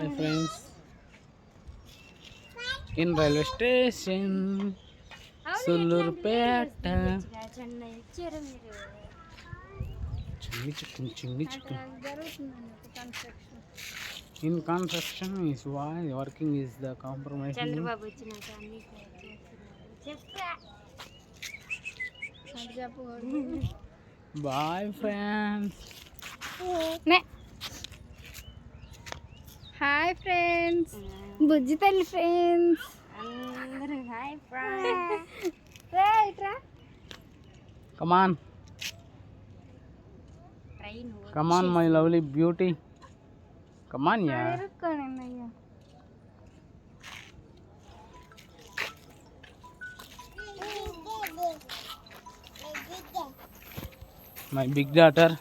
Hi friends, in railway station, Sullurpeta. Chingy chicken. In construction is why working is the compromise. Chandrababu వచ్చినాక అన్ని చేస్తున్నా. Bye friends. Hi friends, బుజ్జి తల్లి friends అందరూ hi friends. రైట్రా. Come on. Train Come on my lovely beauty. Come on yeah. ఇరుక్కోనండి అయ్యా. My big daughter.